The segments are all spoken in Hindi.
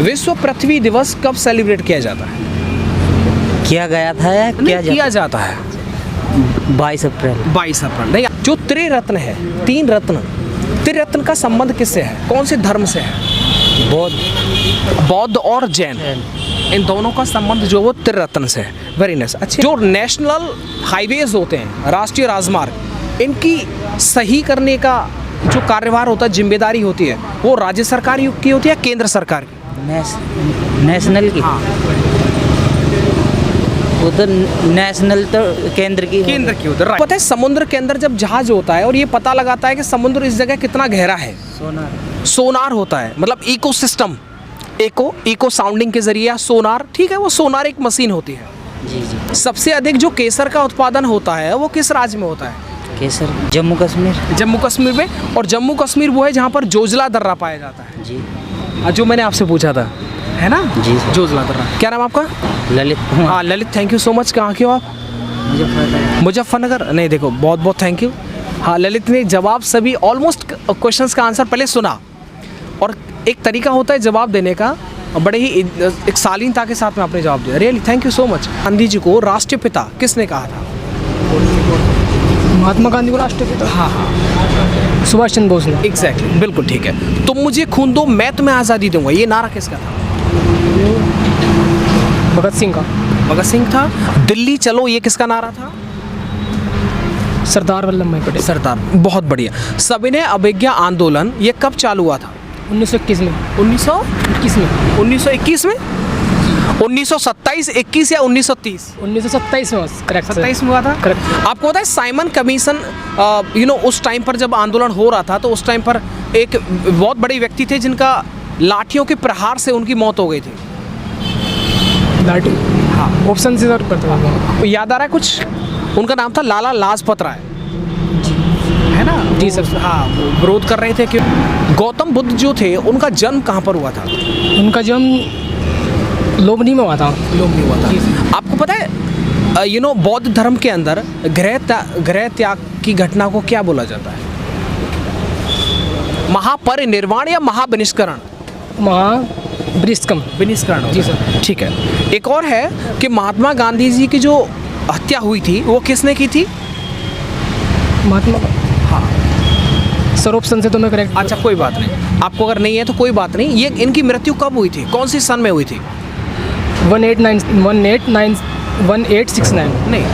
विश्व पृथ्वी दिवस कब सेलिब्रेट किया जाता है? किया गया था या किया जाता है 22 अप्रैल। 22 अप्रैल। नहीं, जो त्रिरत्न है, 3 रत्न, त्रिरत्न का संबंध किससे है, कौन से धर्म से है? बौद्ध और जैन, इन दोनों का संबंध जो वो त्रिरत्न से है। Very nice. अच्छा, जो नेशनल हाईवेज होते हैं, राष्ट्रीय राजमार्ग, इनकी सही करने का जो कार्यभार होता है, जिम्मेदारी होती है, वो राज्य सरकार की होती है या केंद्र सरकार की? नेशनल की। हाँ, वो तो नेशनल तो केंद्र की होती है। पता है समुद्र के अंदर जब जहाज होता है और ये पता लगाता है कि समुद्र इस जगह कितना गहरा है, सोनार होता है, मतलब इकोसिस्टम, इको साउंडिंग के जरिए सोनार, ठीक है, वो सोनार एक मशीन होती है। जी। सबसे अधिक जो केसर का उत्पादन होता है वो किस राज्य में होता है? केसर जम्मू कश्मीर में। और जम्मू कश्मीर वो है जहाँ पर जोजिला दर्रा पाया जाता है। जी। जो मैंने आपसे पूछा था, है ना? जी। जोजिला दर्रा। क्या नाम आपका? ललित। हाँ Lalit, thank you so much. कहाँ के हो आप? मुजफ्फरनगर। नहीं देखो, बहुत बहुत थैंक यू। हाँ, ललित ने जवाब सभी ऑलमोस्ट क्वेश्चंस का आंसर पहले सुना, और एक तरीका होता है जवाब देने का, बड़े ही एक शालीनता के साथ में आपने जवाब दिया। Really thank you so much. Gandhi ji को राष्ट्रपिता किसने कहा था? महात्मा गांधी को राष्ट्रपिता? हाँ, सुभाष चंद्र बोस ने। एग्जैक्टली, बिल्कुल ठीक है। तुम मुझे खून दो, मैं तुम्हें आज़ादी दूंगा, ये नारा किसका था? भगत सिंह का। भगत सिंह था। दिल्ली चलो, ये किसका नारा था? सरदार वल्लभ भाई पटेल। सरदार। बहुत बढ़िया। सविनय अवज्ञा आंदोलन ये कब चालू हुआ था? 1921 में। 1921 में। 1921 में? 1927, 21 या 1930? 1927 में। करेक्ट। 27 में हुआ था। करेक्ट। आपको पता है साइमन कमीशन, उस टाइम पर जब आंदोलन हो रहा था, तो उस टाइम पर एक बहुत बड़े व्यक्ति थे जिनका लाठियों के प्रहार से उनकी मौत हो गई थी। लाठी? हाँ, ऑप्शन से सर पढ़ता याद आ रहा है कुछ? उनका नाम था लाला लाजपत राय, है ना? जी सर। हाँ, वो विरोध कर रहे थे कि गौतम बुद्ध जो थे उनका जन्म कहाँ पर हुआ था? उनका जन्म लोमड़ी में हुआ था। लोमड़ी हुआ था। आपको पता है बौद्ध धर्म के अंदर गृह त्याग की घटना को क्या बोला जाता है? महापरिनिर्वाण या महाविनिष्करण? विनिष्करण। जी सर। ठीक है। एक और है कि महात्मा गांधी जी की जो हत्या हुई थी वो किसने की थी? महात्मा। हाँ सर, ऑप्शन से तो मैं करेक्ट। अच्छा, कोई बात नहीं, आपको अगर नहीं है तो कोई बात नहीं। ये इनकी मृत्यु कब हुई थी, कौन सी सन में हुई थी? 1869। नहीं,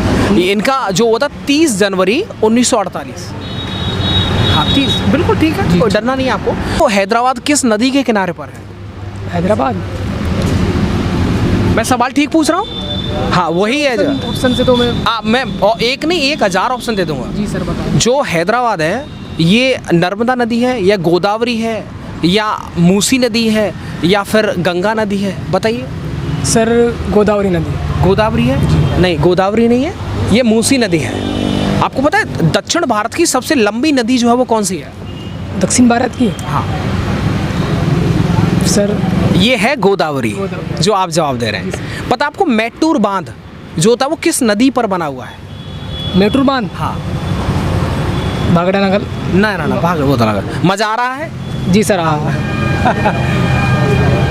इनका जो हुआ था 30 जनवरी 1948। हाँ 30, बिल्कुल ठीक है, कोई डरना नहीं है आपको। तो हैदराबाद किस नदी के किनारे पर है? हैदराबाद। मैं सवाल ठीक पूछ रहा हूँ? हाँ वही है। ऑप्शन से तो मैं एक नहीं, 1000 ऑप्शन दे दूंगा। जी सर, बताओ। जो हैदराबाद है, ये नर्मदा नदी है या गोदावरी है या मूसी नदी है या फिर गंगा नदी है? बताइए सर। गोदावरी नदी। गोदावरी है? नहीं, गोदावरी नहीं है, ये मूसी नदी है। आपको पता है दक्षिण भारत की सबसे लंबी नदी जो है वो कौन सी है? दक्षिण भारत की? हाँ सर, ये है गोदावरी, जो आप जवाब दे रहे हैं। पता आपको मैटूर बांध जो होता है वो किस नदी पर बना हुआ है? मैटूर बांध? हाँ। भागड़ा नगर? ना, भागड़ा नगर। मजा आ रहा है? जी सर, हाँ।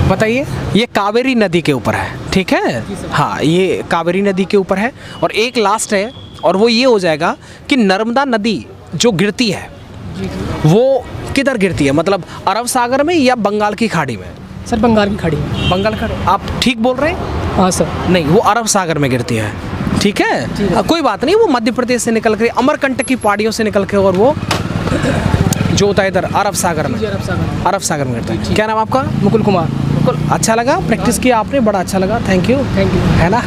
बताइए, ये कावेरी नदी के ऊपर है, ठीक है? हाँ, ये कावेरी नदी के ऊपर है। और एक लास्ट है, और वो ये हो जाएगा कि नर्मदा नदी जो गिरती है वो किधर गिरती है, मतलब अरब सागर में या बंगाल की खाड़ी में? सर, बंगाल की खाड़ी में। बंगाल खाड़ी, आप ठीक बोल रहे हैं? हाँ सर। नहीं, वो अरब सागर में गिरती है, ठीक है? कोई बात नहीं, वो मध्य प्रदेश से निकल कर, अमरकंटक की पहाड़ियों से निकल के, और वो जो होता है इधर अरब सागर में, अरब सागर में गिरता है। क्या नाम आपका? मुकुल कुमार। बिल्कुल, अच्छा लगा, प्रैक्टिस किया आपने, बड़ा अच्छा लगा, थैंक यू, है ना?